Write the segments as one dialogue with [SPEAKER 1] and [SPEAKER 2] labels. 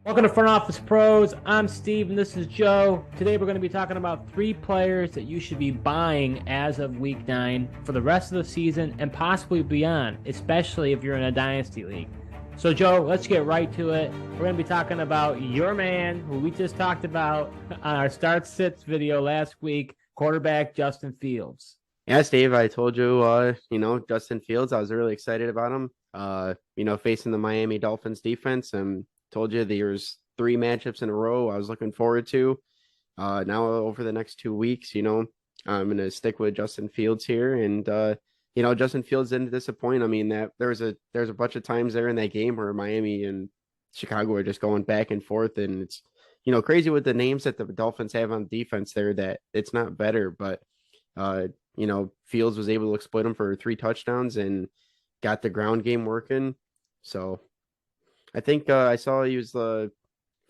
[SPEAKER 1] Welcome to Front Office Pros. I'm Steve and this is Joe. Today we're going to be talking about 3 players that you should be buying as of week 9 for the rest of the season and possibly beyond, especially if you're in a dynasty league. So Joe, let's get right to it. We're going to be talking about your man who we just talked about on our Start Sits video last week, quarterback Justin Fields.
[SPEAKER 2] Yeah, Steve, I told you, Justin Fields, I was really excited about him, facing the Miami Dolphins defense, and told you there's 3 matchups in a row I was looking forward to. Now over the next 2 weeks, I'm going to stick with Justin Fields here. And, Justin Fields didn't disappoint. I mean, that there's a bunch of times there in that game where Miami and Chicago are just going back and forth. And it's, crazy with the names that the Dolphins have on defense there that it's not better. But, Fields was able to exploit them for 3 touchdowns and got the ground game working. So I think I saw he was the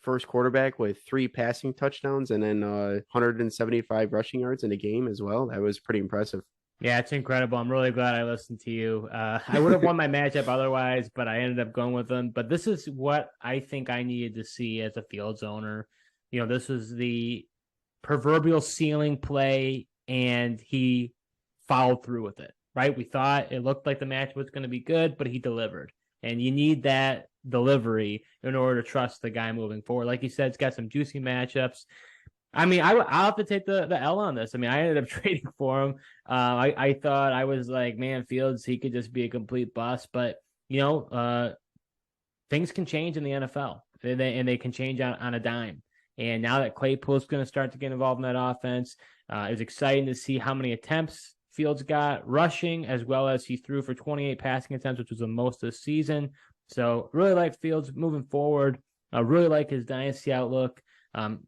[SPEAKER 2] first quarterback with 3 passing touchdowns and then 175 rushing yards in a game as well. That was pretty impressive.
[SPEAKER 1] Yeah, it's incredible. I'm really glad I listened to you. I would have won my matchup otherwise, but I ended up going with him. But this is what I think I needed to see as a Fields owner. This was the proverbial ceiling play, and he followed through with it, right? We thought it looked like the match was going to be good, but he delivered. And you need that delivery in order to trust the guy moving forward. Like you said, it's got some juicy matchups. I mean, I'll have to take the L on this. I mean, I ended up trading for him. I thought, I was like, man, Fields, he could just be a complete bust. But, things can change in the NFL. And they can change on a dime. And now that Claypool's going to start to get involved in that offense, it was exciting to see how many attempts Fields got rushing, as well as he threw for 28 passing attempts, which was the most this season. So really like Fields moving forward. I really like his dynasty outlook.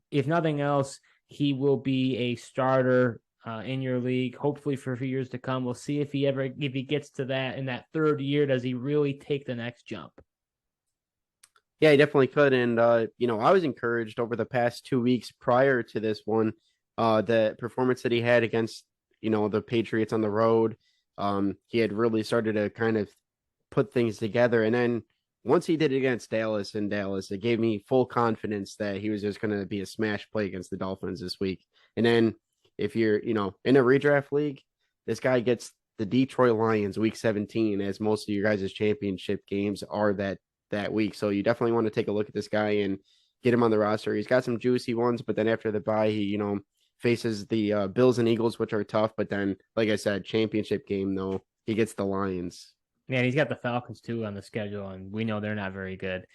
[SPEAKER 1] If nothing else, he will be a starter in your league, hopefully for a few years to come. We'll see if he gets to that in that 3rd year. Does he really take the next jump?
[SPEAKER 2] Yeah, he definitely could. And, I was encouraged over the past 2 weeks prior to this one, the performance that he had against, the Patriots on the road. He had really started to kind of put things together. And then once he did it against Dallas, it gave me full confidence that he was just going to be a smash play against the Dolphins this week. And then if you're, in a redraft league, this guy gets the Detroit Lions week 17, as most of your guys' championship games are that week. So you definitely want to take a look at this guy and get him on the roster. He's got some juicy ones, but then after the bye, he, faces the Bills and Eagles, which are tough. But then, like I said, championship game, though, he gets the Lions.
[SPEAKER 1] Man, he's got the Falcons too on the schedule, and we know they're not very good.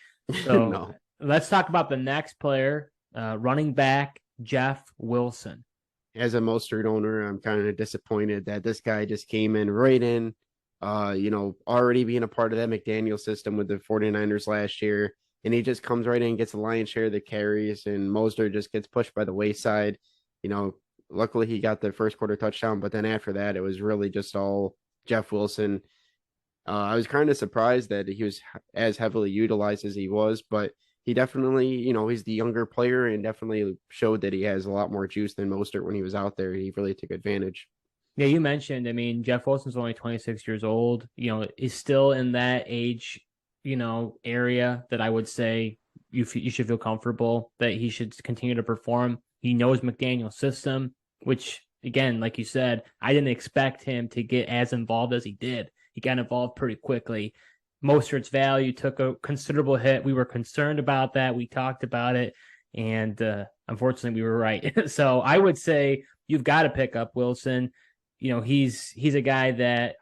[SPEAKER 1] So
[SPEAKER 2] No.
[SPEAKER 1] Let's talk about the next player, running back Jeff Wilson.
[SPEAKER 2] As a Mostert owner, I'm kind of disappointed that this guy just came in right in, already being a part of that McDaniel system with the 49ers last year. And he just comes right in and gets the lion's share of the carries, and Mostert just gets pushed by the wayside. Luckily he got the first quarter touchdown, but then after that, it was really just all Jeff Wilson. I was kind of surprised that he was as heavily utilized as he was, but he definitely, he's the younger player and definitely showed that he has a lot more juice than Mostert when he was out there. He really took advantage.
[SPEAKER 1] Yeah, you mentioned, I mean, Jeff Wilson's only 26 years old, is still in that age, area that I would say you should feel comfortable that he should continue to perform. He knows McDaniel's system, which, again, like you said, I didn't expect him to get as involved as he did. He got involved pretty quickly. Mostert's value took a considerable hit. We were concerned about that. We talked about it, and unfortunately, we were right. So I would say you've got to pick up Wilson. He's a guy that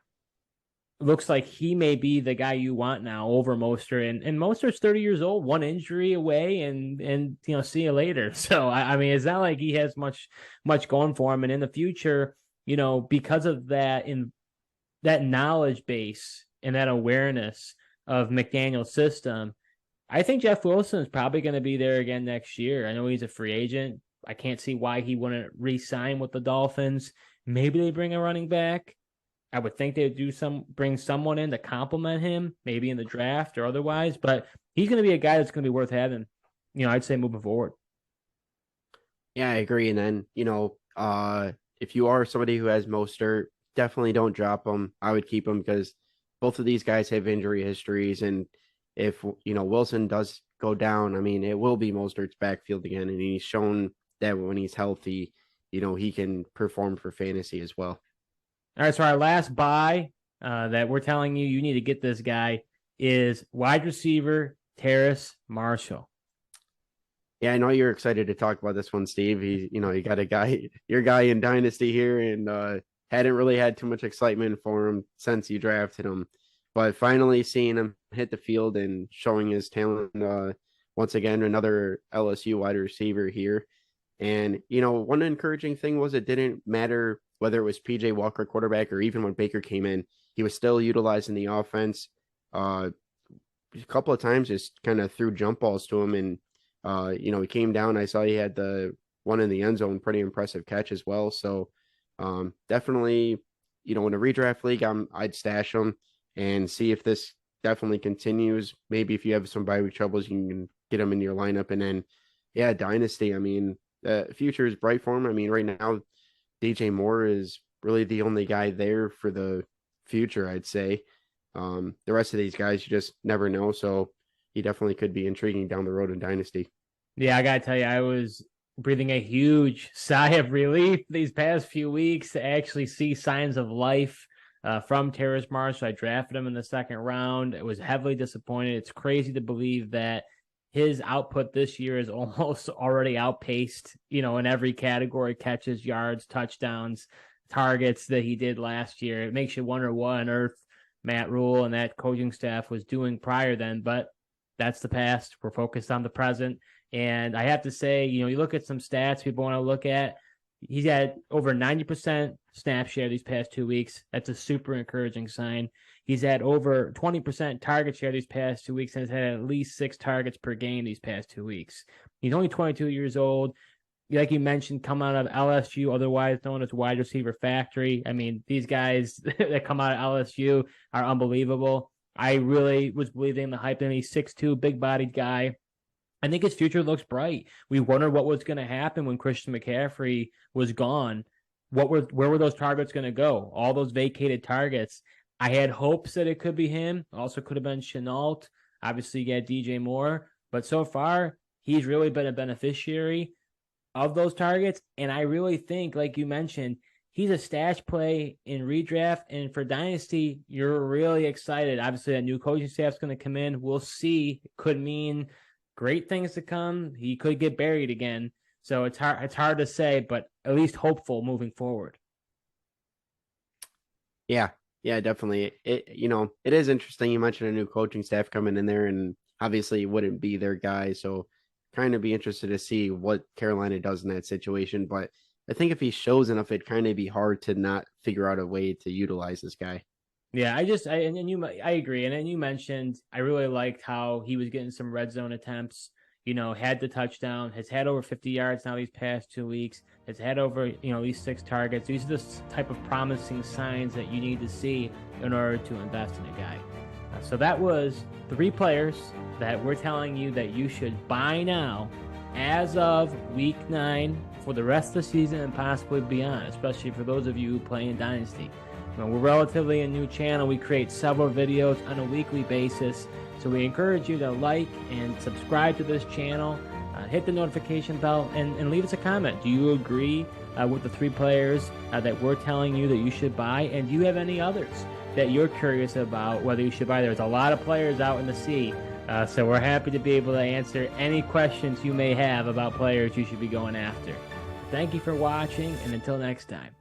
[SPEAKER 1] looks like he may be the guy you want now over Mostert. And Mostert's 30 years old, 1 injury away, and see you later. So, I mean, it's not like he has much going for him. And in the future, because of that, in that knowledge base and that awareness of McDaniel's system, I think Jeff Wilson is probably going to be there again next year. I know he's a free agent. I can't see why he wouldn't re-sign with the Dolphins. Maybe they bring a running back. I would think they would bring someone in to complement him, maybe in the draft or otherwise. But he's going to be a guy that's going to be worth having, I'd say moving forward.
[SPEAKER 2] Yeah, I agree. And then, if you are somebody who has Mostert, definitely don't drop him. I would keep him because both of these guys have injury histories. And, if Wilson does go down, I mean, it will be Mostert's backfield again, and he's shown that when he's healthy, he can perform for fantasy as well.
[SPEAKER 1] All right, so our last buy that we're telling you need to get this guy is wide receiver Terrace Marshall.
[SPEAKER 2] Yeah, I know you're excited to talk about this one, Steve. You got your guy in Dynasty here, and hadn't really had too much excitement for him since you drafted him. But finally seeing him hit the field and showing his talent once again, another LSU wide receiver here. And, one encouraging thing was it didn't matter whether it was PJ Walker quarterback or even when Baker came in, he was still utilizing the offense. A couple of times just kind of threw jump balls to him, and he came down. I saw he had the one in the end zone, pretty impressive catch as well. So definitely, in a redraft league, I'd stash him and see if this definitely continues. Maybe if you have some bye week troubles, you can get him in your lineup. And then, yeah, Dynasty, I mean, the future is bright for him. I mean, right now, DJ Moore is really the only guy there for the future, I'd say. The rest of these guys, you just never know. So he definitely could be intriguing down the road in Dynasty.
[SPEAKER 1] Yeah, I got to tell you, I was breathing a huge sigh of relief these past few weeks to actually see signs of life from Terrace Marshall. I drafted him in the second round. I was heavily disappointed. It's crazy to believe that his output this year is almost already outpaced, in every category, catches, yards, touchdowns, targets that he did last year. It makes you wonder what on earth Matt Rule and that coaching staff was doing prior then, but that's the past. We're focused on the present. And I have to say, you look at some stats people want to look at. He's had over 90% snap share these past 2 weeks. That's a super encouraging sign. He's had over 20% target share these past 2 weeks and has had at least 6 targets per game these past 2 weeks. He's only 22 years old. Like you mentioned, come out of LSU, otherwise known as wide receiver factory. I mean, these guys that come out of LSU are unbelievable. I really was believing the hype in him. He's 6'2", big-bodied guy. I think his future looks bright. We wondered what was going to happen when Christian McCaffrey was gone. Where were those targets going to go? All those vacated targets. I had hopes that it could be him. Also could have been Chenault. Obviously, you got DJ Moore. But so far, he's really been a beneficiary of those targets. And I really think, like you mentioned, he's a stash play in redraft. And for Dynasty, you're really excited. Obviously, a new coaching staff's going to come in. We'll see. It could mean great things to come. He could get buried again. So it's hard to say, but at least hopeful moving forward.
[SPEAKER 2] Yeah, definitely. It is interesting. You mentioned a new coaching staff coming in there, and obviously it wouldn't be their guy. So kind of be interested to see what Carolina does in that situation. But I think if he shows enough, it'd kind of be hard to not figure out a way to utilize this guy.
[SPEAKER 1] Yeah, I agree. And then you mentioned, I really liked how he was getting some red zone attempts, had the touchdown, has had over 50 yards now these past 2 weeks, has had over, at least 6 targets. These are the type of promising signs that you need to see in order to invest in a guy. So that was 3 players that we're telling you that you should buy now as of week 9 for the rest of the season and possibly beyond, especially for those of you who play in Dynasty. We're relatively a new channel. We create several videos on a weekly basis. So we encourage you to like and subscribe to this channel, hit the notification bell, and leave us a comment. Do you agree with the 3 players that we're telling you that you should buy? And do you have any others that you're curious about whether you should buy? There's a lot of players out in the sea. So we're happy to be able to answer any questions you may have about players you should be going after. Thank you for watching, and until next time.